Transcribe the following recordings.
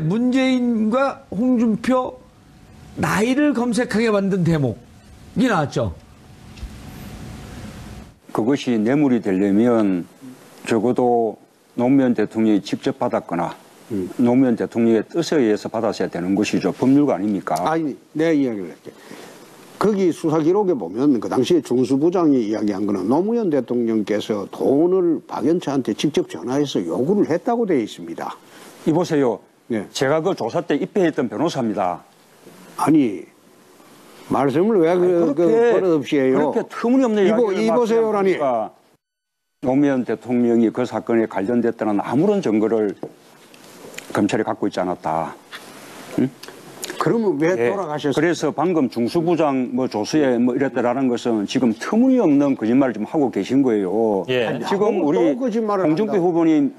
문재인과 홍준표 나이를 검색하게 만든 대목이 나왔죠. 그것이 뇌물이 되려면 적어도 노무현 대통령이 직접 받았거나 노무현 대통령의 뜻에 의해서 받았어야 되는 것이죠. 법률가 아닙니까? 아니, 내 이야기를 할게. 거기 수사 기록에 보면 그 당시에 중수부장이 이야기한 거는 노무현 대통령께서 돈을 박연차한테 직접 전화해서 요구를 했다고 되어 있습니다. 이보세요. 네. 제가 그 조사 때 입회했던 변호사입니다. 아니, 말씀을 왜 버릇없이 해요? 그렇게 터무니없는 이야기를 이보세요라니. 노무현 대통령이 그 사건에 관련됐다는 아무런 증거를 검찰이 갖고 있지 않았다. 응? 그러면 왜 돌아가셨어요? 그래서 방금 중수부장 조수에 이랬다라는 것은 지금 터무니없는 거짓말을 좀 하고 계신 거예요. 예. 지금 우리 홍준표 후보님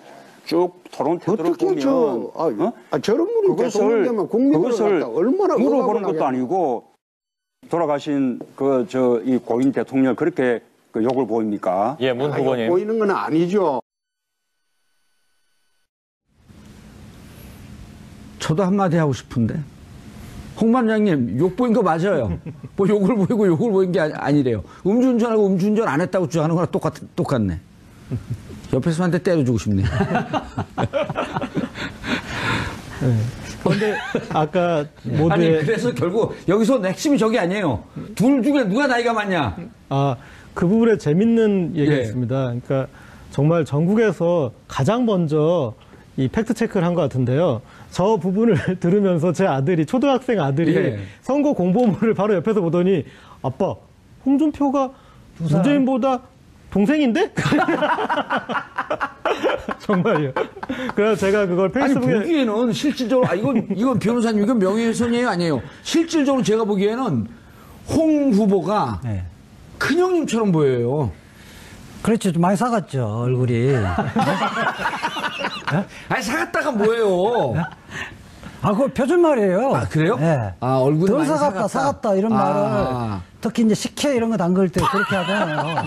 쭉 토론 태도를 보면 저런 분이 대통령 되면 국민을 얼마나 물어보는 것도 아니고 돌아가신 이 고인 대통령 그렇게 욕을 보입니까? 예, 문 후보님. 보이는 건 아니죠. 저도 한마디 하고 싶은데. 홍 반장님, 욕 보인 거 맞아요. 뭐 욕을 보이고 욕을 보인 게 아니래요. 음주운전하고 음주운전 안 했다고 주장하는 거랑 똑같네. 옆에서 한테 때려주고 싶네. 그런데 아까 모두의 아니 그래서 결국 여기서 핵심이 저게 아니에요. 둘 중에 누가 나이가 많냐. 그 부분에 재밌는 얘기가 예. 있습니다. 그러니까 정말 전국에서 가장 먼저 이 팩트 체크를 한 것 같은데요. 저 부분을 들으면서 제 아들이, 초등학생 아들이 예. 선거 공보물을 바로 옆에서 보더니 아빠, 홍준표가 문재인보다 동생인데? 정말요. 그래서 제가 그걸 페이스북에. 아니, 보기에는 실질적으로, 이건 변호사님, 이건 명예훼손이에요? 아니에요? 실질적으로 제가 보기에는 홍 후보가 큰형님처럼 보여요. 그렇죠. 좀 많이 사갔죠, 얼굴이. 아니, 사갔다가 뭐예요? 그거 표준말이에요. 그래요? 네. 얼굴이 덜 많이 사갔다, 이런 말을. 특히 이제 식혜 이런 거 담글 때 그렇게 하잖아요.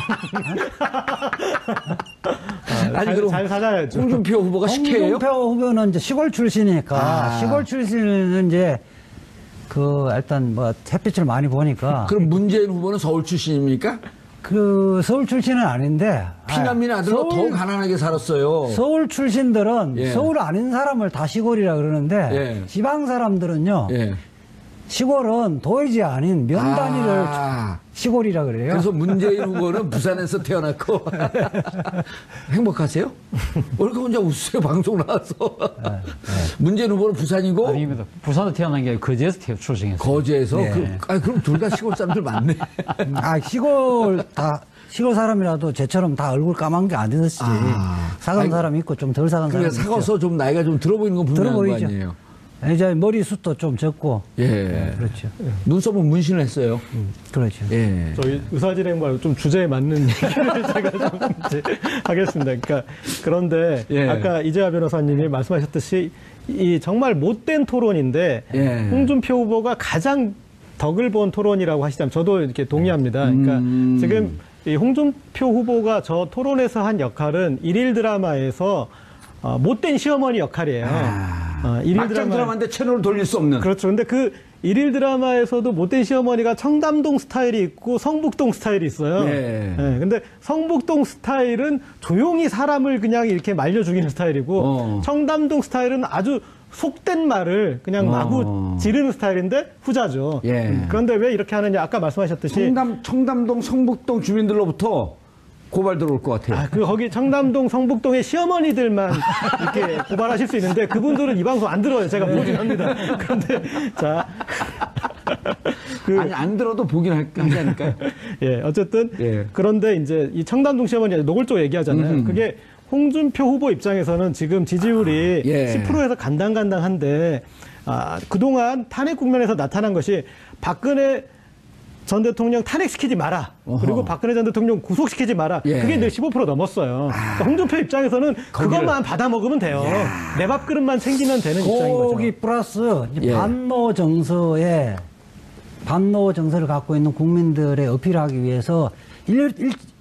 아니, 그럼 잘 사가야죠. 홍준표 후보가 식혜예요? 홍준표 후보는 이제 시골 출신이니까, 시골 출신은 이제, 일단 햇빛을 많이 보니까. 그럼 문재인 후보는 서울 출신입니까? 서울 출신은 아닌데. 피난민 아들로 더 가난하게 살았어요. 서울 출신들은 서울 아닌 사람을 다 시골이라 그러는데 지방 사람들은요. 시골은 도의지 아닌 면 단위를 시골이라 그래요. 그래서 문재인 후보는 부산에서 태어났고 행복하세요? 왜 이렇게 혼자 웃으세요? 방송 나와서. 문재인 후보는 부산이고. 아닙니다. 부산에 태어난 게 거제에서 출생했어요. 거제에서? 그럼 둘 다 시골 사람들 많네. 시골 사람이라도 쟤처럼 다 얼굴 까만 게 아니었지. 사간 사람 있고 좀 덜 사간 사람 있죠. 사가서 좀 나이가 좀 들어 보이는 건 분명한 거 아니에요? 이제 머리숱도 좀 적고. 그렇죠. 눈썹은 문신을 했어요. 그렇죠. 저희 의사진행 말고 좀 주제에 맞는 얘기를 제가 좀 이제 하겠습니다. 그런데 아까 이재화 변호사님이 말씀하셨듯이 이 정말 못된 토론인데 홍준표 후보가 가장 덕을 본 토론이라고 하시자면 저도 이렇게 동의합니다. 그러니까 지금 이 홍준표 후보가 저 토론에서 한 역할은 일일 드라마에서 못된 시어머니 역할이에요. 막장 드라마인데 채널을 돌릴 수 없는. 그렇죠. 근데 그 일일 드라마에서도 못된 시어머니가 청담동 스타일이 있고 성북동 스타일이 있어요. 근데 성북동 스타일은 조용히 사람을 그냥 이렇게 말려 죽이는 스타일이고 청담동 스타일은 아주 속된 말을 그냥 마구 지르는 스타일인데 후자죠. 그런데 왜 이렇게 하느냐. 아까 말씀하셨듯이 청담동 성북동 주민들로부터 고발 들어올 것 같아요. 거기 청담동, 성북동의 시어머니들만 이렇게 고발하실 수 있는데 그분들은 이 방송 안 들어요. 제가 보긴 합니다. 그런데, 아니, 안 들어도 보긴 하지 않을까요? 어쨌든. 그런데 이제 이 청담동 시어머니 노골적으로 얘기하잖아요. 그게 홍준표 후보 입장에서는 지금 지지율이 10%에서 간당간당한데, 그동안 탄핵 국면에서 나타난 것이 박근혜 전 대통령 탄핵시키지 마라. 그리고 박근혜 전 대통령 구속시키지 마라. 그게 늘 15% 넘었어요. 그러니까 홍준표 입장에서는 그것만 받아먹으면 돼요. 내 밥그릇만 챙기면 되는 입장인 거죠. 거기 플러스 반노 정서를 갖고 있는 국민들의 어필하기 위해서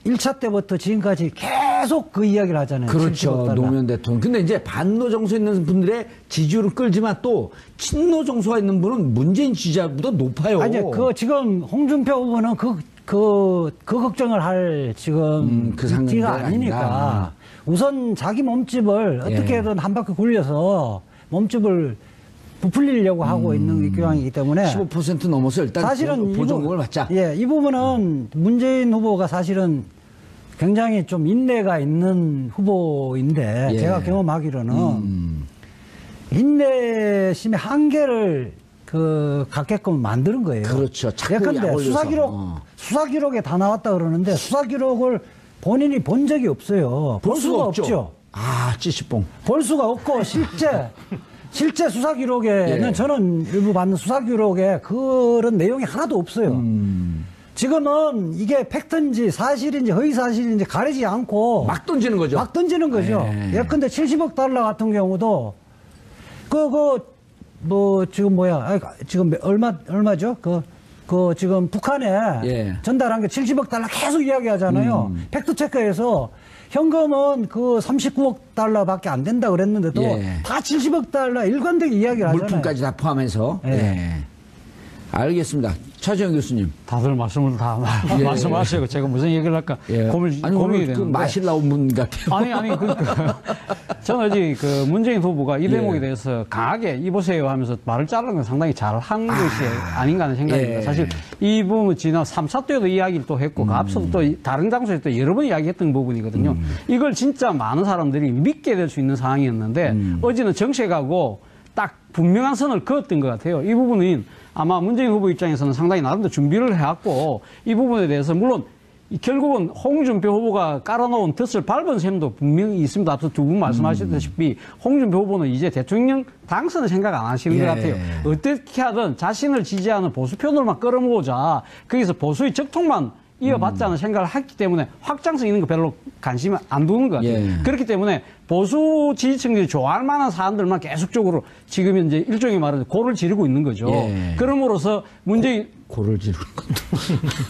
1차 때부터 지금까지 계속 그 이야기를 하잖아요. 그렇죠. 노무현 대통령. 근데 이제 반노 정서 있는 분들의 지지율을 끌지만 또 친노 정서가 있는 분은 문재인 지지자보다 높아요. 아니, 지금 홍준표 후보는 그 걱정을 할 지금 그 상태가 아니니까. 우선 자기 몸집을 어떻게든 한 바퀴 굴려서 몸집을 부풀리려고 하고 있는 경향이기 때문에 15% 넘어서 일단 사실은 보조금을 받자. 예, 이 부분은 문재인 후보가 사실은 굉장히 좀 인내가 있는 후보인데 제가 경험하기로는 인내심의 한계를 갖게끔 만드는 거예요. 그렇죠. 예컨대 수사 기록에 다 나왔다 그러는데 수사 기록을 본인이 본 적이 없어요. 볼 수가 없죠. 아, 찌시뽕. 볼 수가 없고 실제 수사 기록에는 저는 일부 받는 수사 기록에 그런 내용이 하나도 없어요. 지금은 이게 팩트인지 사실인지 허위 사실인지 가리지 않고 막 던지는 거죠. 막 던지는 거죠. 예컨대 70억 달러 같은 경우도 지금 얼마죠? 지금 북한에 전달한 게 70억 달러 계속 이야기하잖아요. 팩트체크에서 현금은 39억 달러밖에 안 된다 그랬는데도 다 70억 달러 일관되게 이야기를 하잖아요. 물품까지 다 포함해서. 알겠습니다. 차지영 교수님. 다들 말씀을 다 말씀하시고 제가 무슨 얘기를 할까 고민이 되는데. 마실 나온 분 같아요. 아니, 그러니까. 저는 어제 문재인 후보가 이 대목에 대해서 강하게 이보세요 하면서 말을 자르는 건 상당히 잘한 것이 아닌가 하는 생각입니다. 사실 이 부분은 지난 3차 때도 이야기를 또 했고, 그 앞서도 또 다른 장소에서 또 여러 번 이야기했던 부분이거든요. 이걸 진짜 많은 사람들이 믿게 될 수 있는 상황이었는데, 어제는 정색하고 딱 분명한 선을 그었던 것 같아요. 이 부분은 아마 문재인 후보 입장에서는 상당히 나름대로 준비를 해왔고, 이 부분에 대해서 물론 결국은 홍준표 후보가 깔아놓은 덫을 밟은 셈도 분명히 있습니다. 앞서 두 분 말씀하셨다시피 홍준표 후보는 이제 대통령 당선을 생각 안 하시는 것 같아요. 어떻게 하든 자신을 지지하는 보수 표들만 끌어모으자, 거기서 보수의 적통만 이어받자는 생각을 했기 때문에 확장성 있는 거 별로 관심을 안 두는 것 같아요. 그렇기 때문에 보수 지지층들이 좋아할 만한 사안들만 계속적으로 지금 이제 일종의 말은 고를 지르고 있는 거죠. 그럼으로써 문재인 고를 지르는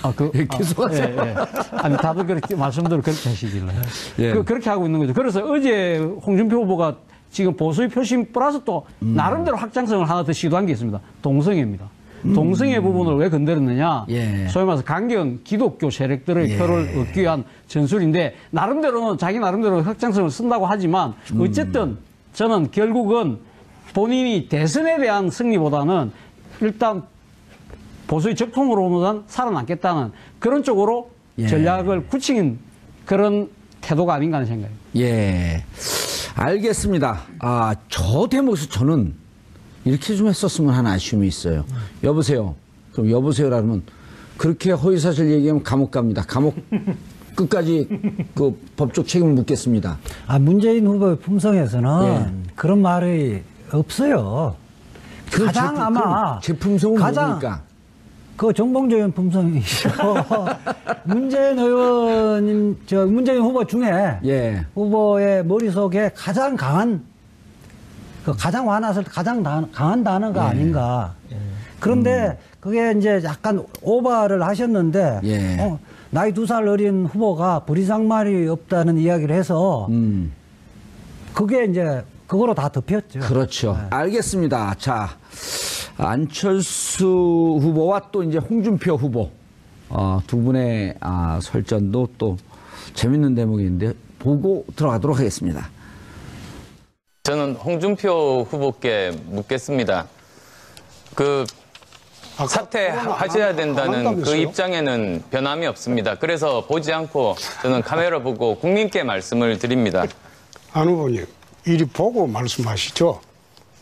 것도 계속 하세요. 아니 다들 그렇게 말씀대로 그렇게 하시길래 그렇게 하고 있는 거죠. 그래서 어제 홍준표 후보가 지금 보수의 표심 플러스 또 나름대로 확장성을 하나 더 시도한 게 있습니다. 동성애입니다. 동성애 부분을 왜 건드렸느냐? 소위 말해서 강경 기독교 세력들의 표를 얻기 위한 전술인데, 나름대로는 자기 나름대로 확장성을 쓴다고 하지만 어쨌든 저는 결국은 본인이 대선에 대한 승리보다는 일단 보수의 적통으로는 살아남겠다는 그런 쪽으로 전략을 굳힌 그런 태도가 아닌가 하는 생각입니다. 알겠습니다. 저 대목에서 저는 이렇게 좀 했었으면 하는 아쉬움이 있어요. 여보세요. 그럼 여보세요라 그러면 그렇게 허위사실 얘기하면 감옥 갑니다. 감옥 끝까지 법적 책임을 묻겠습니다. 문재인 후보의 품성에서는 그런 말이 없어요. 가장 아마 제 품성은 뭡니까? 정봉주 의원 품성이시고 문재인 후보 중에 후보의 머릿속에 가장 강한 가장 화나서 가장 강한 단어가 아닌가. 그런데 그게 이제 약간 오버를 하셨는데, 나이 2살 어린 후보가 불이상말이 없다는 이야기를 해서, 그게 이제, 그거로 다 덮였죠. 그렇죠. 알겠습니다. 자, 안철수 후보와 또 이제 홍준표 후보, 두 분의 설전도 또 재밌는 대목인데, 보고 들어가도록 하겠습니다. 저는 홍준표 후보께 묻겠습니다. 사퇴하셔야 된다는 그 입장에는 변함이 없습니다. 그래서 보지 않고 저는 카메라 보고 국민께 말씀을 드립니다. 안 후보님, 이리 보고 말씀하시죠.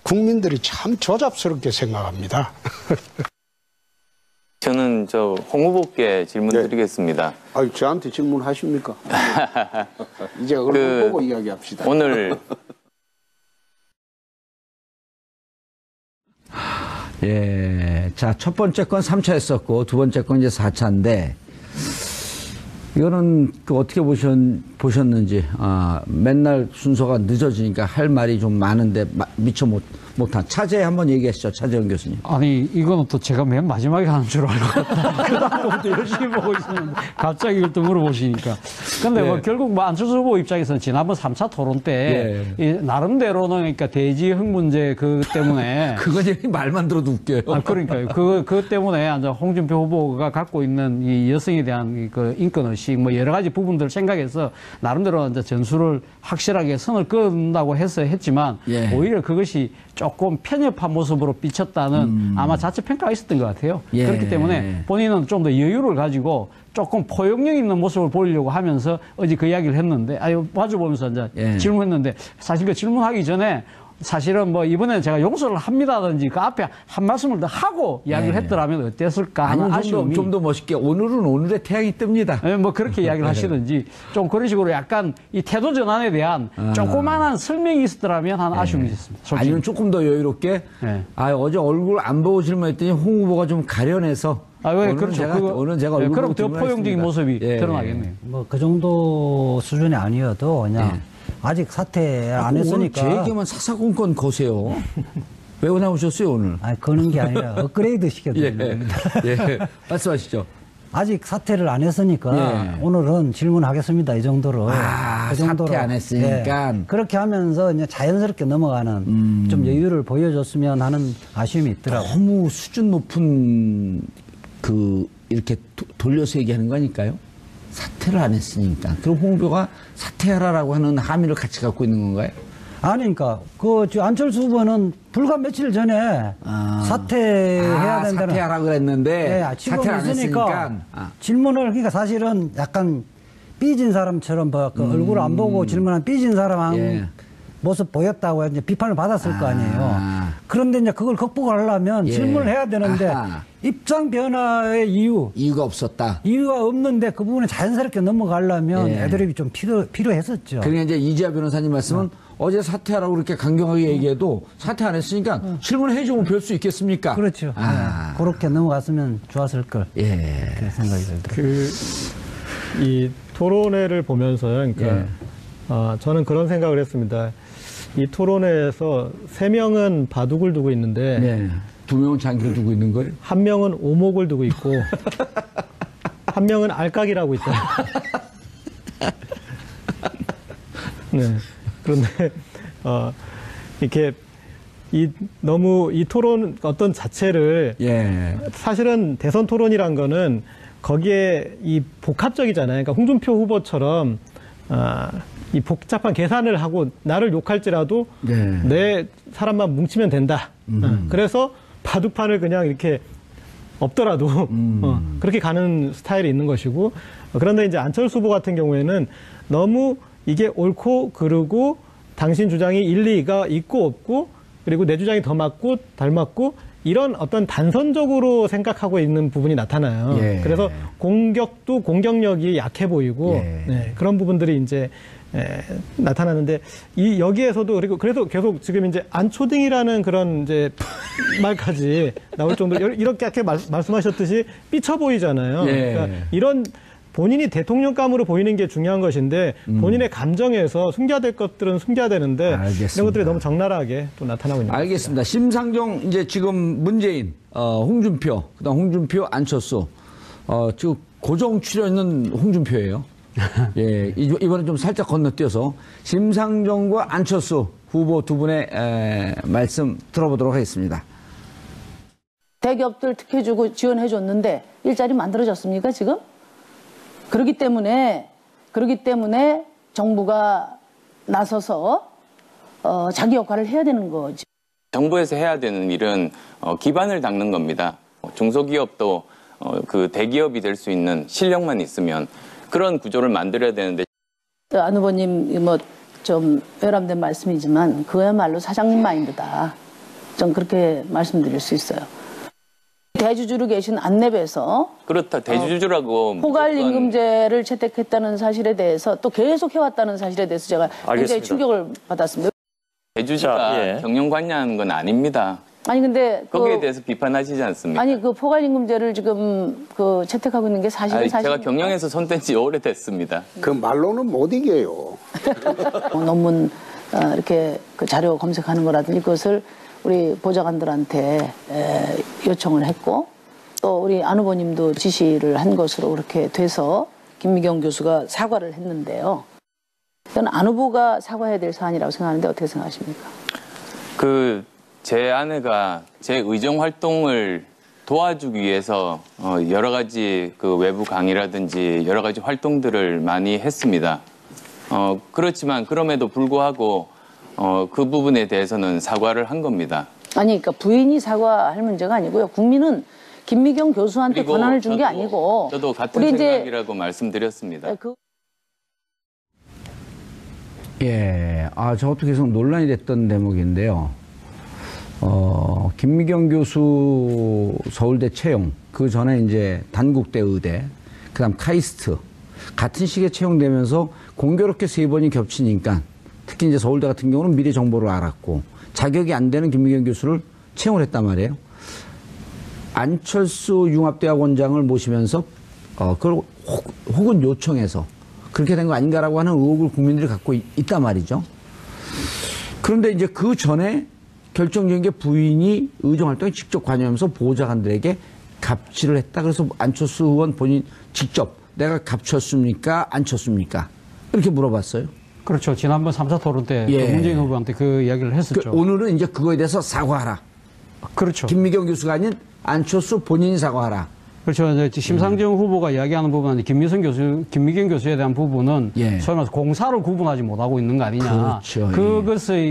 국민들이 참 조잡스럽게 생각합니다. 저는 홍 후보께 질문 드리겠습니다. 저한테 질문하십니까? 이제 얼굴 보고 이야기합시다. 오늘 자, 첫 번째 건 3차 했었고, 두 번째 건 이제 4차인데, 이거는 어떻게 보셨는지 보셨는지 맨날 순서가 늦어지니까 할 말이 좀 많은데 미처 못한 차제 한번 얘기하시죠. 차재원 교수님. 아니 이거는 또 제가 맨 마지막에 하는 줄 알고 그 다음부터 열심히 보고 있었는데 갑자기 이걸 또 물어보시니까. 근데 뭐 결국 뭐 안철수 후보 입장에서는 지난번 3차 토론 때 나름대로는 그러니까 대지흥 문제 그 때문에 그건 말만 들어도 웃겨요. 그러니까요. 그 때문에 홍준표 후보가 갖고 있는 이 여성에 대한 그 인권의식 뭐 여러 가지 부분들을 생각해서 나름대로 이제 전술을 확실하게 선을 그은다고 했지만 오히려 그것이 조금 편협한 모습으로 비쳤다는 아마 자체 평가가 있었던 것 같아요. 그렇기 때문에 본인은 좀 더 여유를 가지고 조금 포용력 있는 모습을 보이려고 하면서 어제 그 이야기를 했는데, 마주보면서 이제 질문했는데, 사실 그 질문하기 전에 사실은 뭐 이번에는 제가 용서를 합니다든지 그 앞에 한 말씀을 더 하고 이야기를 했더라면 어땠을까 하는 아쉬움이. 좀 더 멋있게 오늘은 오늘의 태양이 뜹니다. 뭐 그렇게 이야기를 하시든지 좀 그런 식으로 약간 이 태도 전환에 대한 조그마한 설명이 있었더라면 하는 아쉬움이 있었습니다. 솔직히. 아니면 조금 더 여유롭게 어제 얼굴 안 보고 질문했더니 홍 후보가 좀 가련해서 그렇죠. 오늘 제가 얼굴 그럼 더 포용적인 모습이 드러나겠네요. 뭐 그 정도 수준이 아니어도 그냥 아직 사퇴 안 했으니까. 제 얘기만 사사건건 거세요. 왜 나오셨어요 오늘? 거는 게 아니라 업그레이드 시켜드리는 겁니다. 말씀하시죠. 아직 사퇴를 안 했으니까 오늘은 질문하겠습니다. 이 정도로. 그 정도로. 사퇴 안 했으니까. 그렇게 하면서 이제 자연스럽게 넘어가는 좀 여유를 보여줬으면 하는 아쉬움이 있더라고요. 너무 수준 높은 이렇게 돌려서 얘기하는 거 아닐까요? 사퇴를 안 했으니까. 그럼 홍 후보가 사퇴하라라고 하는 함의를 같이 갖고 있는 건가요? 아니, 그러니까 안철수 후보는 불과 며칠 전에 사퇴해야 된다는. 사퇴하라고 그랬는데 사퇴를 안 했으니까 질문을 그러니까 사실은 약간 삐진 사람처럼 얼굴 안 보고 질문한 삐진 사람 모습 보였다고 이제 비판을 받았을 거 아니에요. 그런데 이제 그걸 극복을 하려면 질문을 해야 되는데 입장 변화의 이유가 없었다. 이유가 없는데 그 부분에 자연스럽게 넘어가려면 애드립이 좀 필요했었죠. 그러니까 이제 이지아 변호사님 말씀은 어제 사퇴하라고 그렇게 강경하게 얘기해도 사퇴 안 했으니까 질문해주면 별 수 있겠습니까? 그렇죠. 그렇게 넘어갔으면 좋았을 걸. 그렇게 생각이 들더라고요. 이 토론회를 보면서요. 그러니까 저는 그런 생각을 했습니다. 이 토론회에서 3명은 바둑을 두고 있는데 2명은 장기를 두고 있는 거예요? 1명은 오목을 두고 있고 1명은 알까기라고 있어요. 그런데 이렇게 너무 이 토론 어떤 자체를 사실은 대선 토론이란 거는 거기에 이 복합적이잖아요. 그러니까 홍준표 후보처럼 이 복잡한 계산을 하고 나를 욕할지라도 내 사람만 뭉치면 된다. 그래서 바둑판을 그냥 이렇게 없더라도 그렇게 가는 스타일이 있는 것이고, 그런데 이제 안철수 후보 같은 경우에는 너무 이게 옳고 그르고 당신 주장이 일리가 있고 없고 그리고 내 주장이 더 맞고 덜 맞고 이런 어떤 단선적으로 생각하고 있는 부분이 나타나요. 그래서 공격도 공격력이 약해 보이고 그런 부분들이 이제 나타나는데 여기에서도 그래도 계속 지금 이제 안초딩이라는 그런 이제 말까지 나올 정도로 이렇게 말씀하셨듯이 삐쳐 보이잖아요. 그러니까 이런 본인이 대통령감으로 보이는 게 중요한 것인데 본인의 감정에서 숨겨야 될 것들은 숨겨야 되는데 이런 것들이 너무 적나라하게 또 나타나고 있는 것 같습니다. 알겠습니다. 심상정 이제 지금 문재인, 홍준표, 그다음 홍준표, 안철수 지금 고정 출연은 홍준표예요. 이번에 좀 살짝 건너뛰어서 심상정과 안철수 후보 두 분의 말씀 들어보도록 하겠습니다. 대기업들 특혜주고 지원해줬는데 일자리 만들어졌습니까 지금? 그렇기 때문에 정부가 나서서 자기 역할을 해야 되는 거지. 정부에서 해야 되는 일은 기반을 닦는 겁니다. 중소기업도 그 대기업이 될 수 있는 실력만 있으면 그런 구조를 만들어야 되는데. 안 후보님 뭐 좀 외람된 말씀이지만 그야말로 사장님 마인드다. 전 그렇게 말씀드릴 수 있어요. 대주주로 계신 안랩에서 그렇다. 대주주라고 포괄임금제를 채택했다는 사실에 대해서 또 계속 해왔다는 사실에 대해서 제가 굉장히 충격을 받았습니다. 대주주가 경영관여하는 건 아닙니다. 아니 근데 거기에 대해서 비판하시지 않습니까? 아니 그 포괄임금제를 지금 그 채택하고 있는 게 사실은 제가 경영에서 손댄 지 오래됐습니다. 그 말로는 못 이겨요. 논문 이렇게 그 자료 검색하는 거라든지 그것을 우리 보좌관들한테 요청을 했고 또 우리 안 후보님도 지시를 한 것으로 그렇게 돼서 김미경 교수가 사과를 했는데요. 저는 안 후보가 사과해야 될 사안이라고 생각하는데 어떻게 생각하십니까? 제 아내가 제 의정 활동을 도와주기 위해서 여러 가지 그 외부 강의라든지 여러 가지 활동들을 많이 했습니다. 그렇지만 그럼에도 불구하고 그 부분에 대해서는 사과를 한 겁니다. 아니 그러니까 부인이 사과할 문제가 아니고요. 국민은 김미경 교수한테 권한을 준 게 아니고 저도 같은 생각이라고 말씀드렸습니다. 예, 저것도 계속 논란이 됐던 대목인데요. 김미경 교수 서울대 채용, 그 전에 이제 단국대 의대, 그 다음 카이스트, 같은 시기에 채용되면서 공교롭게 3번이 겹치니까 특히 이제 서울대 같은 경우는 미래 정보를 알았고 자격이 안 되는 김미경 교수를 채용을 했단 말이에요. 안철수 융합대학원장을 모시면서, 그걸 혹은 요청해서 그렇게 된 거 아닌가라고 하는 의혹을 국민들이 갖고 있단 말이죠. 그런데 이제 그 전에 결정적인 게 부인이 의정활동에 직접 관여하면서 보좌관들에게 갑질을 했다. 그래서 안철수 의원 본인 직접 내가 갑쳤습니까? 안 쳤습니까? 이렇게 물어봤어요. 그렇죠. 지난번 3차 토론 때 문재인 후보한테 그 이야기를 했었죠. 오늘은 이제 그거에 대해서 사과하라. 그렇죠. 김미경 교수가 아닌 안철수 본인이 사과하라. 그렇죠. 이제 심상정 후보가 이야기하는 부분은 김미경 교수에 대한 부분은 소위 말해서 공사를 구분하지 못하고 있는 거 아니냐. 그렇죠.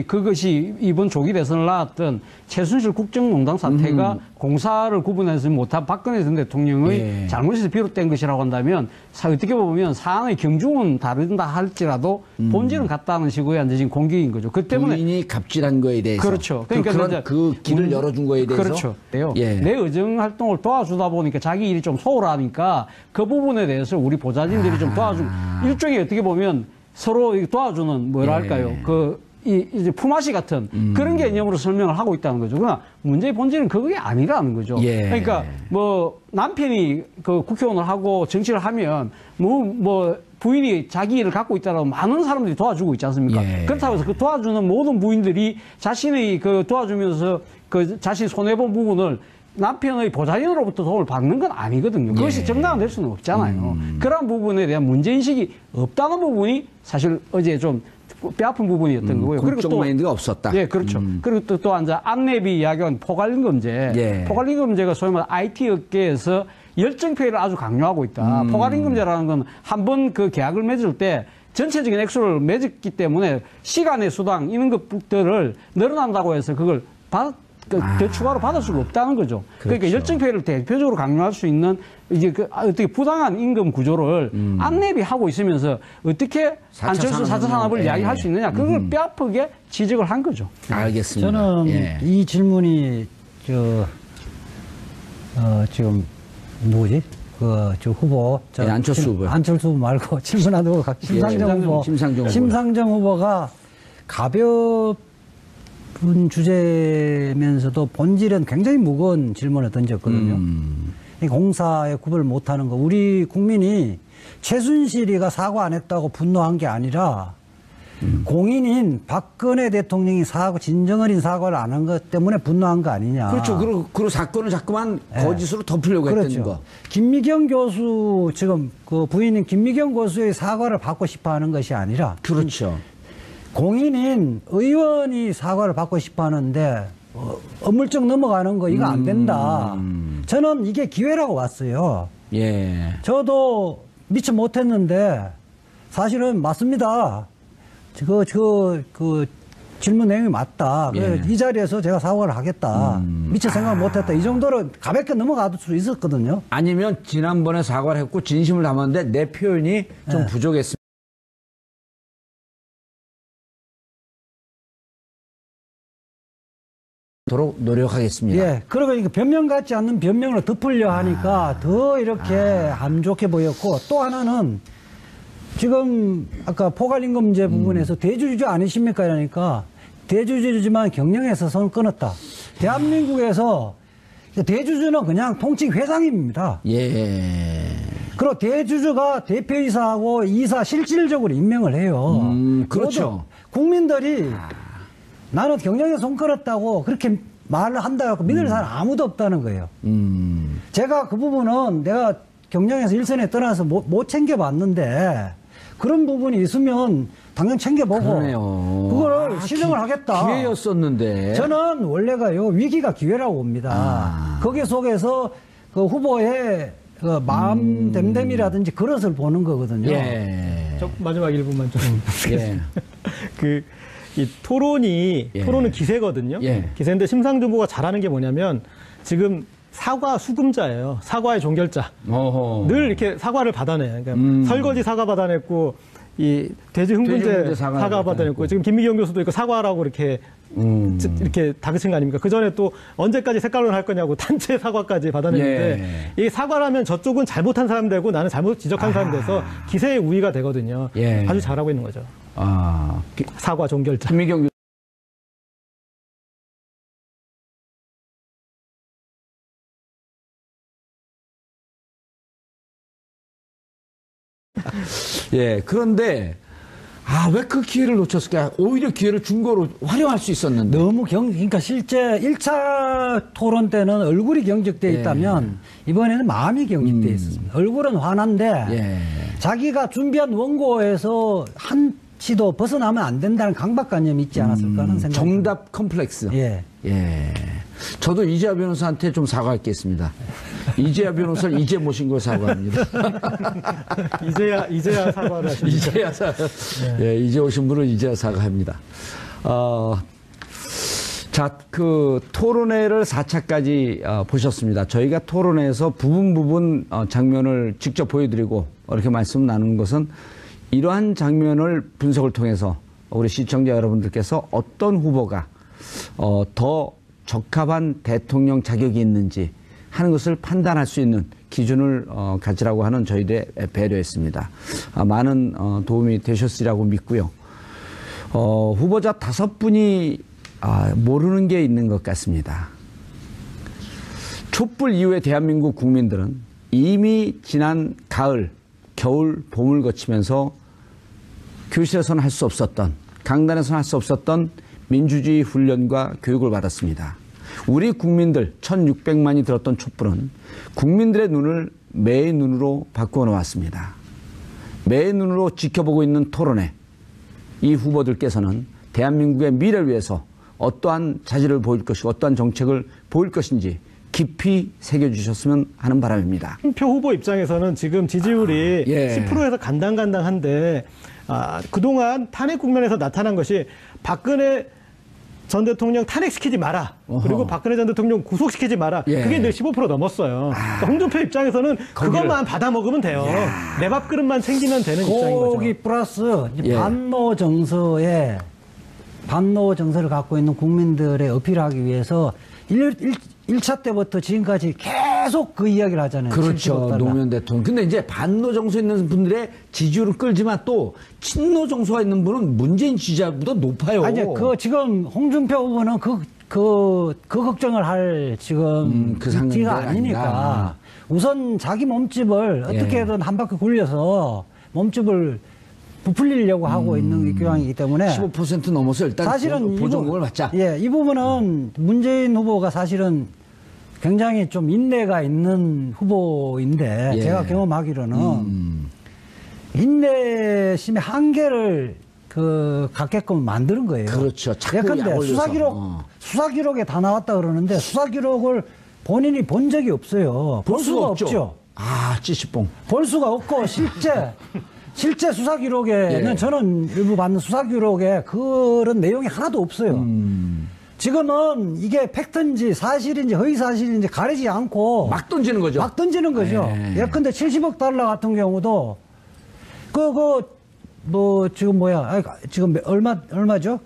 그것이 이번 조기 대선을 낳았던 최순실 국정농단 사태가 공사를 구분해서 못한 박근혜 전 대통령의 잘못에서 비롯된 것이라고 한다면 어떻게 보면 사안의 경중은 다르다 할지라도 본질은 같다는 식으로 이제 지금 공격인 거죠. 그 때문에 부인이 갑질한 거에 대해서. 그렇죠. 그러니까 그 길을 열어준 거에 대해서. 그렇죠. 내 의정 활동을 도와주다 보니까 자기 일이 좀 소홀하니까 그 부분에 대해서 우리 보좌진들이 좀 도와준 일종의 어떻게 보면 서로 도와주는 뭐랄까요. 이제 품앗이 같은 그런 개념으로 설명을 하고 있다는 거죠. 그러나 문제의 본질은 그게 아니라는 거죠. 그러니까 뭐 남편이 그 국회의원을 하고 정치를 하면 뭐 부인이 자기 일을 갖고 있다라고 많은 사람들이 도와주고 있지 않습니까? 그렇다고 해서 그 도와주는 모든 부인들이 자신의 그 도와주면서 그 자신 손해본 부분을 남편의 보좌진으로부터 도움을 받는 건 아니거든요. 그것이 정당화될 수는 없잖아요. 그런 부분에 대한 문제인식이 없다는 부분이 사실 어제 좀 뼈아픈 부분이었던 거고요. 국정 마인드가 없었다. 예, 그렇죠. 그리고 또 이제 안내비 이야기한 포괄임금제. 포괄임금제가 소위 말해 IT 업계에서 열정페이를 아주 강요하고 있다. 포괄임금제라는 건 한 번 그 계약을 맺을 때 전체적인 액수를 맺었기 때문에 시간의 수당 이런 것들을 늘어난다고 해서 그걸 더 추가로 받을 수가 없다는 거죠. 그러니까 열정페이를 대표적으로 강요할 수 있는 이제 어떻게 부당한 임금 구조를 안내비하고 있으면서 어떻게 안철수 4차 산업을 이야기할 수 있느냐. 그걸 뼈아프게 지적을 한 거죠. 알겠습니다. 저는 이 질문이 지금 누구지? 저 후보. 안철수 후보. 안철수 후보 말고 질문한 후보 심상정 후보. 심상정 후보가 가볍 주제면서도 본질은 굉장히 무거운 질문을 던졌거든요. 공사에 구별을 못하는 거. 우리 국민이 최순실이가 사과 안 했다고 분노한 게 아니라 공인인 박근혜 대통령이 진정 어린 사과를 안 한 것 때문에 분노한 거 아니냐. 그렇죠. 그리고 사건을 자꾸만 거짓으로 덮으려고 했던 거. 김미경 교수 지금 그 부인인 김미경 교수의 사과를 받고 싶어 하는 것이 아니라. 그렇죠. 공인인 의원이 사과를 받고 싶어 하는데 업물적 넘어가는 거 이거 안 된다. 저는 이게 기회라고 봤어요. 저도 미처 못했는데 사실은 맞습니다. 그 질문 내용이 맞다. 이 자리에서 제가 사과를 하겠다. 미처 생각 못했다. 이 정도로 가볍게 넘어갈 수 있었거든요. 아니면 지난번에 사과를 했고 진심을 담았는데 내 표현이 좀 부족했습니다. 도록 노력하겠습니다. 그러니까 변명 같지 않는 변명을 덮으려 하니까 더 이렇게 안 좋게 보였고, 또 하나는 지금 아까 포괄임금제 부분에서 대주주 아니십니까? 이러니까 대주주지만 경영에서 손을 끊었다. 대한민국에서 대주주는 그냥 통칭 회장입니다. 예. 그리고 대주주가 대표이사하고 이사 실질적으로 임명을 해요. 그렇죠. 국민들이 나는 경영에 손 끊었다고 그렇게 말을 한다고 믿을 사람 아무도 없다는 거예요. 제가 그 부분은 내가 경영에서 일선에 떠나서 못 챙겨봤는데 그런 부분이 있으면 당연 챙겨보고 그러네요. 그거를 실행을 하겠다. 기회였었는데. 저는 원래가요 위기가 기회라고 봅니다. 거기 속에서 그 후보의 그 마음 댐댐이라든지 그것을 보는 거거든요. 예. 마지막 1분만 좀. 예. 이 토론은 기세거든요. 예. 기세인데 심상정 후보가 잘하는 게 뭐냐면 지금 사과 수금자예요. 사과의 종결자. 어허. 늘 이렇게 사과를 받아내요. 그러니까 설거지 사과 받아냈고 이 돼지 흥분제 사과 받아냈고 지금 김미경 교수도 이거 사과라고 이렇게 다그친 거 아닙니까? 그 전에 또 언제까지 색깔론 할 거냐고 단체 사과까지 받아냈는데 이 사과라면 저쪽은 잘못한 사람 되고 나는 잘못 지적한 사람 돼서 기세의 우위가 되거든요. 예. 아주 잘하고 있는 거죠. 사과 종결자. 김미경 교수. 예, 그런데 왜 그 기회를 놓쳤을까? 오히려 기회를 준 거로 활용할 수 있었는데. 너무 그러니까 실제 1차 토론 때는 얼굴이 경직돼 있다면 이번에는 마음이 경직돼 있었습니다. 얼굴은 환한데 자기가 준비한 원고에서 한치도 벗어나면 안 된다는 강박관념이 있지 않았을까 하는 생각. 정답 컴플렉스. 예. 저도 이재하 변호사한테 좀 사과할 게 있습니다. 이재하 변호사를 이제 모신 걸 사과합니다. 이제야 사과를 하십니다. 이제 오신 분은 이제야 사과합니다. 자, 그 토론회를 4차까지 보셨습니다. 저희가 토론회에서 부분 장면을 직접 보여드리고 이렇게 말씀 나누는 것은 이러한 장면을 분석을 통해서 우리 시청자 여러분들께서 어떤 후보가 더 적합한 대통령 자격이 있는지 하는 것을 판단할 수 있는 기준을 가지라고 하는 저희들의 배려였습니다. 많은 도움이 되셨으리라고 믿고요. 후보자 5분이 모르는 게 있는 것 같습니다. 촛불 이후에 대한민국 국민들은 이미 지난 가을, 겨울, 봄을 거치면서 교실에서는 할 수 없었던, 강단에서는 할 수 없었던 민주주의 훈련과 교육을 받았습니다. 우리 국민들 1600만이 들었던 촛불은 국민들의 눈을 매의 눈으로 바꾸어 놓았습니다. 매의 눈으로 지켜보고 있는 토론회, 이 후보들께서는 대한민국의 미래를 위해서 어떠한 자질을 보일 것이고 어떠한 정책을 보일 것인지 깊이 새겨주셨으면 하는 바람입니다. 표 후보 입장에서는 지금 지지율이 10%에서 간당간당한데 그동안 탄핵 국면에서 나타난 것이 박근혜 전 대통령 탄핵시키지 마라. 그리고 박근혜 전 대통령 구속시키지 마라. 그게 늘 15% 넘었어요. 그러니까 홍준표 입장에서는 그것만 받아먹으면 돼요. 내 밥그릇만 챙기면 되는 입장인 거죠. 거기 플러스 반노 정서를 갖고 있는 국민들의 어필하기 위해서 1차 때부터 지금까지 계속 그 이야기를 하잖아요. 그렇죠. 노무현 대통령. 근데 이제 반노 정서 있는 분들의 지지율을 끌지만 또 친노 정서가 있는 분은 문재인 지지자보다 높아요. 아니, 지금 홍준표 후보는 그 걱정을 할 지금 그 상태가 아니니까. 우선 자기 몸집을 어떻게든 한 바퀴 굴려서 몸집을 부풀리려고 하고 있는 경향이기 때문에 15% 넘어서 일단 사실은 보정을 받자. 이 부분은 문재인 후보가 사실은 굉장히 좀 인내가 있는 후보인데 제가 경험하기로는 인내심의 한계를 갖게끔 만드는 거예요. 그렇죠. 예컨대 수사 기록에 다 나왔다 그러는데 수사 기록을 본인이 본 적이 없어요. 볼 수가 없죠. 찌시뽕. 볼 수가 없고 실제 수사 기록에는 저는 일부 받는 수사 기록에 그런 내용이 하나도 없어요. 지금은 이게 팩트인지 사실인지 허위 사실인지 가리지 않고 막 던지는 거죠. 막 던지는 거죠. 예컨대 70억 달러 같은 경우도 지금 얼마죠?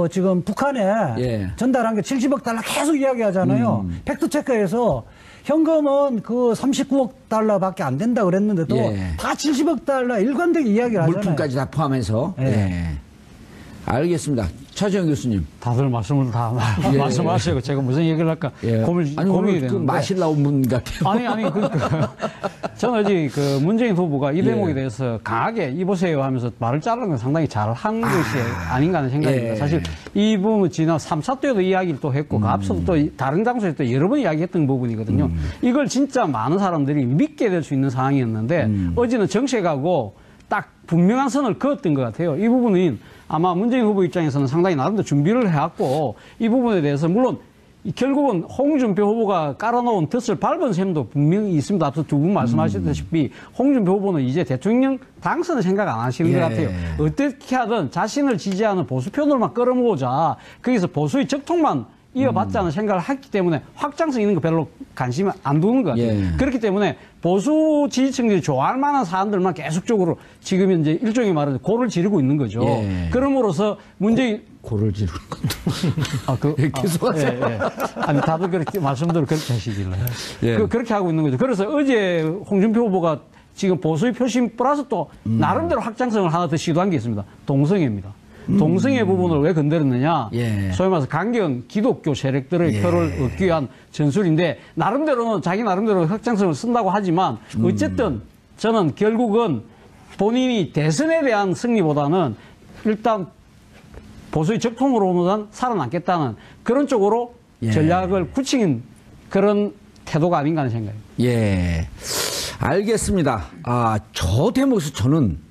지금 북한에 전달한 게 70억 달러 계속 이야기하잖아요. 팩트 체크해서 현금은 39억 달러밖에 안 된다 그랬는데도 다 70억 달러 일관되게 이야기를 하잖아요. 물품까지 다 포함해서. 알겠습니다. 차지영 교수님. 다들 말씀을 다 말씀하시고 제가 무슨 얘기를 할까 고민이 되는데. 그 마실 나온 분 같아요. 아니 저는 아직 그 문재인 후보가 이 대목에 대해서 강하게 이보세요 하면서 말을 자르는 건 상당히 잘한 것이 아닌가 하는 생각입니다. 사실 이 부분은 지난 3차 때도 이야기를 또 했고 그 앞서도 또 다른 장소에서 또 여러 번 이야기했던 부분이거든요. 이걸 진짜 많은 사람들이 믿게 될 수 있는 상황이었는데 어제는 정색하고 딱 분명한 선을 그었던 것 같아요. 이 부분은 아마 문재인 후보 입장에서는 상당히 나름대로 준비를 해왔고 이 부분에 대해서 물론 결국은 홍준표 후보가 깔아놓은 덫을 밟은 셈도 분명히 있습니다. 앞서 두 분 말씀하셨다시피 홍준표 후보는 이제 대통령 당선을 생각 안 하시는 것 같아요. 어떻게 하든 자신을 지지하는 보수표들만 끌어모으자 거기서 보수의 적통만 이어받자는 생각을 했기 때문에 확장성 있는 거 별로 관심을 안 두는 것 같아요. 그렇기 때문에 보수 지지층들이 좋아할 만한 사안들만 계속적으로 지금 이제 일종의 말은 고를 지르고 있는 거죠. 그럼으로써 문재인 고를 지르는 것도. 계속하세요. 아니 다들 그렇게 말씀대로 그렇게 하시길래 그렇게 하고 있는 거죠. 그래서 어제 홍준표 후보가 지금 보수의 표심 플러스 또 나름대로 확장성을 하나 더 시도한 게 있습니다. 동성애입니다. 동성애 부분을 왜 건드렸느냐? 소위 말해서 강경 기독교 세력들의 표를 얻기 위한 전술인데 나름대로는 자기 나름대로 확장성을 쓴다고 하지만 어쨌든 저는 결국은 본인이 대선에 대한 승리보다는 일단 보수의 적통으로보다는 살아남겠다는 그런 쪽으로 전략을 굳힌 그런 태도가 아닌가 하는 생각입니다. 알겠습니다. 저 대목에서 저는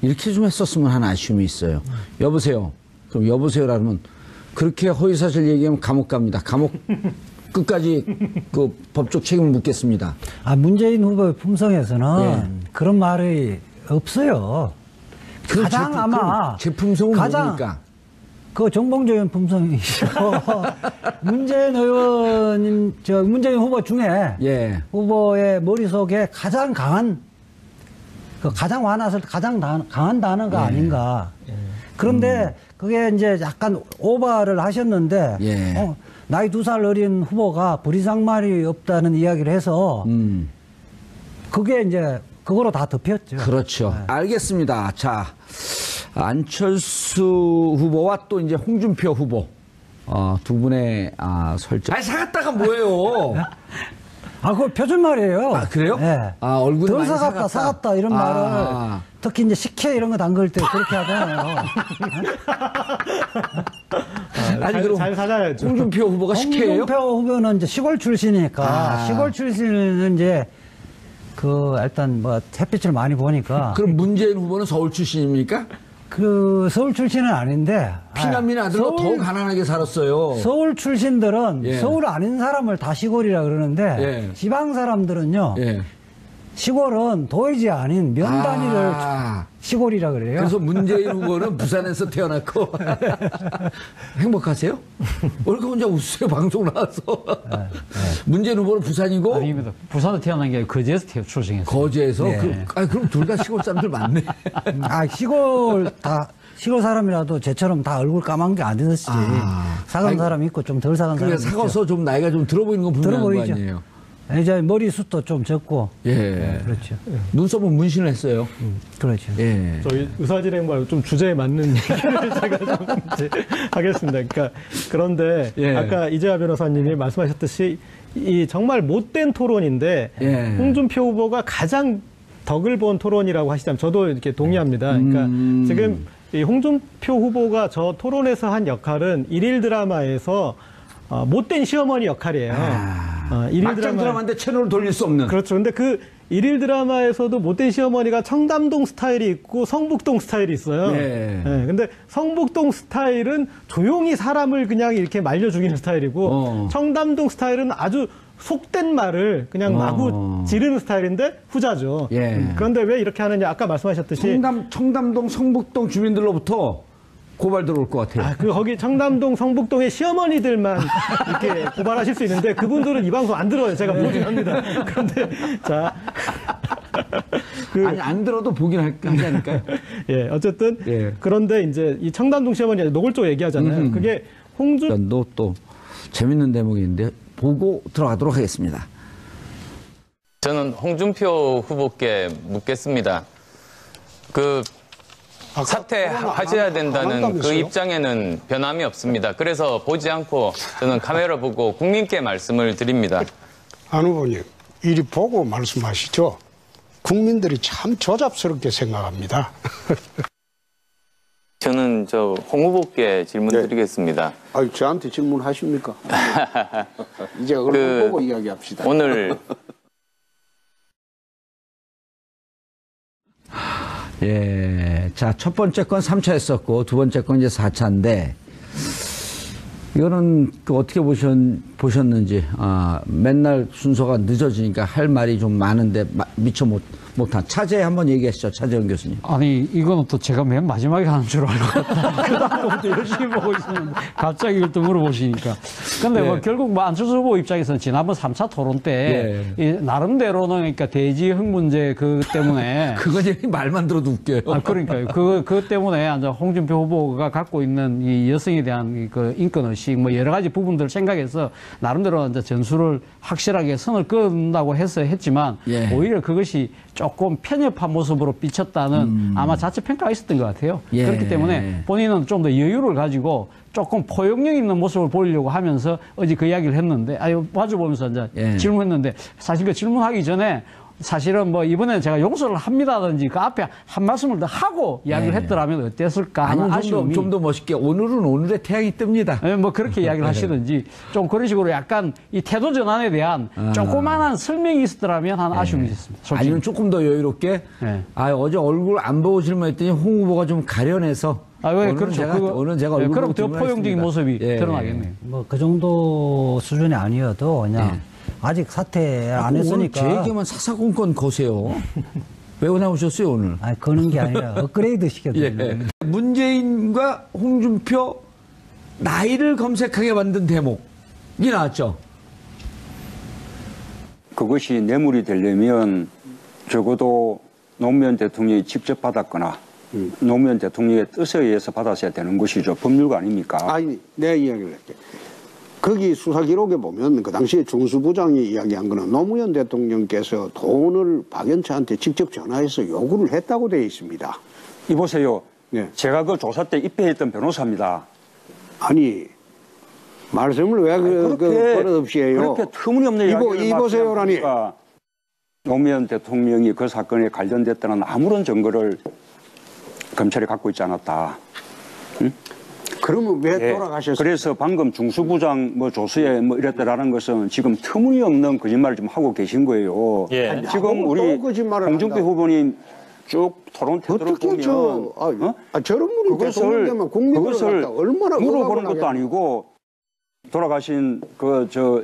이렇게 좀 했었으면 하는 아쉬움이 있어요. 여보세요. 그럼 여보세요라면 그렇게 허위사실 얘기하면 감옥 갑니다. 감옥 끝까지 그 법적 책임을 묻겠습니다. 문재인 후보의 품성에서는 그런 말이 없어요. 가장 아마 제 품성은 뭡니까? 그 정봉적인 품성이시고 문재인 의원님 문재인 후보 중에 후보의 머릿속에 가장 강한 가장 화났을 때 가장 강한 단어가 아닌가. 그런데 그게 이제 약간 오버를 하셨는데 나이 2살 어린 후보가 불이상말이 없다는 이야기를 해서 그게 이제 그거로 다 덮였죠. 그렇죠. 알겠습니다. 자, 안철수 후보와 또 이제 홍준표 후보 두 분의 설정. 사갔다가 뭐예요? 그거 표준말이에요. 그래요? 얼굴이 덜 많이 사갔다 이런 말을 특히 이제 식혜 이런 거 담글 때 그렇게 하잖아요. 그럼 잘 살아야죠. 홍준표 후보가 식혜예요? 홍준표 후보는 이제 시골 출신이니까 시골 출신은 이제 일단 뭐 햇빛을 많이 보니까. 그럼 문재인 후보는 서울 출신입니까? 서울 출신은 아닌데. 피난민 아들로 더 가난하게 살았어요. 서울 출신들은 서울 아닌 사람을 다 시골이라 그러는데 지방 사람들은요. 시골은 도의지 아닌 면 단위를 시골이라 그래요. 그래서 문재인 후보는 부산에서 태어났고 행복하세요? 왜 이렇게 혼자 웃으세요? 방송 나와서. 문재인 후보는 부산이고 아닙니다. 부산에서 태어난 게 아니고 거제에서 출생했어요. 거제에서? 그럼 둘 다 시골 사람들 많네. 시골 사람이라도 쟤처럼 다 얼굴 까만 게 아니었지. 사간 사람 있고 좀 덜 사간 사람 있죠. 사가서 좀 나이가 좀 들어 보이는 건 분명한 거 아니에요? 이제 머리숱도 좀 적고. 그렇죠. 눈썹은 문신을 했어요. 그렇죠. 저희 의사진행 말고 좀 주제에 맞는 얘기를 제가 좀 하겠습니다. 그런데 아까 이재화 변호사님이 말씀하셨듯이 이 정말 못된 토론인데 홍준표 후보가 가장 덕을 본 토론이라고 하시자면 저도 이렇게 동의합니다. 그러니까 지금 이 홍준표 후보가 저 토론에서 한 역할은 일일 드라마에서 못된 시어머니 역할이에요. 일일 드라마인데 채널을 돌릴 수 없는. 그렇죠. 근데 그 일일 드라마에서도 못된 시어머니가 청담동 스타일이 있고 성북동 스타일이 있어요. 근데 성북동 스타일은 조용히 사람을 그냥 이렇게 말려 죽이는 스타일이고 청담동 스타일은 아주 속된 말을 그냥 마구 지르는 스타일인데 후자죠. 그런데 왜 이렇게 하느냐? 아까 말씀하셨듯이 청담동 성북동 주민들로부터 고발 들어올 것 같아요. 거기 청담동, 성북동의 시어머니들만 이렇게 고발하실 수 있는데 그분들은 이 방송 안 들어요. 제가 보긴 합니다. 그런데 자, 안 들어도 보긴 하지 않을까요? 어쨌든 그런데 이제 이 청담동 시어머니 노골적으로 얘기하잖아요. 그게 또 재밌는 대목인데 보고 들어가도록 하겠습니다. 저는 홍준표 후보께 묻겠습니다. 사퇴하셔야 된다는 그 입장에는 변함이 없습니다. 그래서 보지 않고 저는 카메라 보고 국민께 말씀을 드립니다. 안 후보님, 이리 보고 말씀하시죠. 국민들이 참 조잡스럽게 생각합니다. 저는 홍 후보께 질문 드리겠습니다. 아니, 저한테 질문하십니까? 이제 얼굴 보고 이야기합시다. 오늘 예, 자, 첫 번째 건 3차였었고 두 번째 건 이제 4차인데 이거는 어떻게 보셨는지 맨날 순서가 늦어지니까 할 말이 좀 많은데 미처 못한 차제 한번 얘기하시죠, 차재현 교수님. 아니 이거는 또 제가 맨 마지막에 하는 줄 알고 그다음부터 열심히 보고 있었는데 갑자기 이걸 또 물어보시니까. 근데 네. 결국 안철수 후보 입장에서는 지난번 3차 토론 때 나름대로는 그러니까 대지흥 문제 그 때문에 그건 말만 들어도 웃겨요. 그러니까요. 그 때문에 이제 홍준표 후보가 갖고 있는 이 여성에 대한 그 인권의식 뭐 여러 가지 부분들을 생각해서 나름대로 이제 전술을 확실하게 선을 그은다고 해서 했지만 오히려 그것이 조금 편협한 모습으로 비쳤다는 아마 자체 평가가 있었던 것 같아요. 그렇기 때문에 본인은 좀 더 여유를 가지고 조금 포용력 있는 모습을 보이려고 하면서 어제 그 이야기를 했는데, 마주보면서 이제 질문했는데, 사실 그 질문하기 전에 사실은 뭐 이번에는 제가 용서를 합니다든지 그 앞에 한 말씀을 더 하고 이야기를 했더라면 어땠을까 하는 아쉬움이. 좀 더 멋있게 오늘은 오늘의 태양이 뜹니다. 뭐 그렇게 이야기를 하시든지 좀 그런 식으로 약간 이 태도 전환에 대한 조그만한 설명이 있었더라면 하는 아쉬움이 있었습니다. 솔직히. 아니면 조금 더 여유롭게 어제 얼굴 안 보고 질문했더니 홍 후보가 좀 가려내서 왜 그렇죠. 오늘 제가 얼굴 그럼 더 포용적인 모습이 드러나겠네요. 뭐 그 정도 수준이 아니어도 그냥 아직 사퇴 안 했으니까. 제 얘기만 사사건건 거세요. 왜 나오셨어요 오늘? 거는 게 아니라 업그레이드 시켜드리는. 문재인과 홍준표 나이를 검색하게 만든 대목이 나왔죠. 그것이 뇌물이 되려면 적어도 노무현 대통령이 직접 받았거나 노무현 대통령의 뜻에 의해서 받았어야 되는 것이죠. 법률가 아닙니까? 아니, 내 이야기를 할게. 거기 수사 기록에 보면 그 당시에 중수부장이 이야기한 거는 노무현 대통령께서 돈을 박연차한테 직접 전화해서 요구를 했다고 되어 있습니다. 이보세요. 제가 그 조사 때 입회했던 변호사입니다. 아니, 말씀을 왜 버릇없이 해요? 그렇게 터무니없는 이야기를 이보세요라니. 노무현 대통령이 그 사건에 관련됐다는 아무런 증거를 검찰이 갖고 있지 않았다. 응? 그러면 왜 돌아가셨어요? 그래서 방금 중수부장 조수에 이랬다라는 것은 지금 터무니없는 거짓말을 좀 하고 계신 거예요. 지금 우리 홍준표 후보님 쭉 토론 태도를 보면 저런 분이 대통령 되면 국민을 얼마나 물어보는 것도 아니고 돌아가신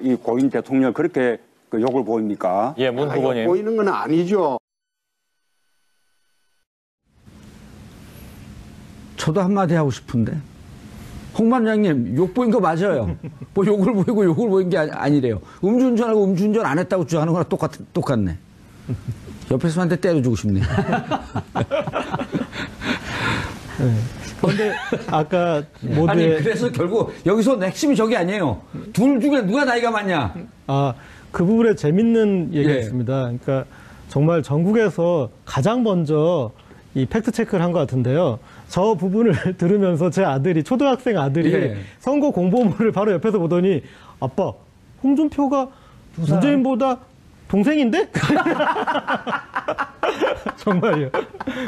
이 고인 대통령 그렇게 욕을 보입니까? 문 후보님. 보이는 건 아니죠. 저도 한마디 하고 싶은데. 홍 반장님, 욕 보인 거 맞아요. 뭐 욕을 보이고 욕을 보인 게 아니래요. 음주운전하고 음주운전 안 했다고 주장하는 거랑 똑같네. 옆에 사람한테 때려주고 싶네. 그런데 아까 모두의 아니 그래서 결국 여기서 핵심이 저게 아니에요. 둘 중에 누가 나이가 많냐? 그 부분에 재밌는 얘기가 있습니다. 그러니까 정말 전국에서 가장 먼저 이 팩트 체크를 한 것 같은데요. 저 부분을 들으면서 제 아들이 초등학생 아들이 선거 공보물을 바로 옆에서 보더니 아빠 홍준표가 문재인보다 동생인데? 정말요.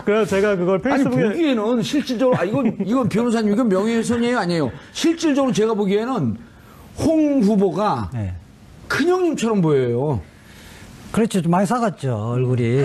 그래서 제가 그걸 페이스북에 보기에는 실질적으로 이건 변호사님 이건 명예훼손이에요 아니에요. 실질적으로 제가 보기에는 홍 후보가 큰형님처럼 보여요. 그렇죠. 좀 많이 사갔죠 얼굴이.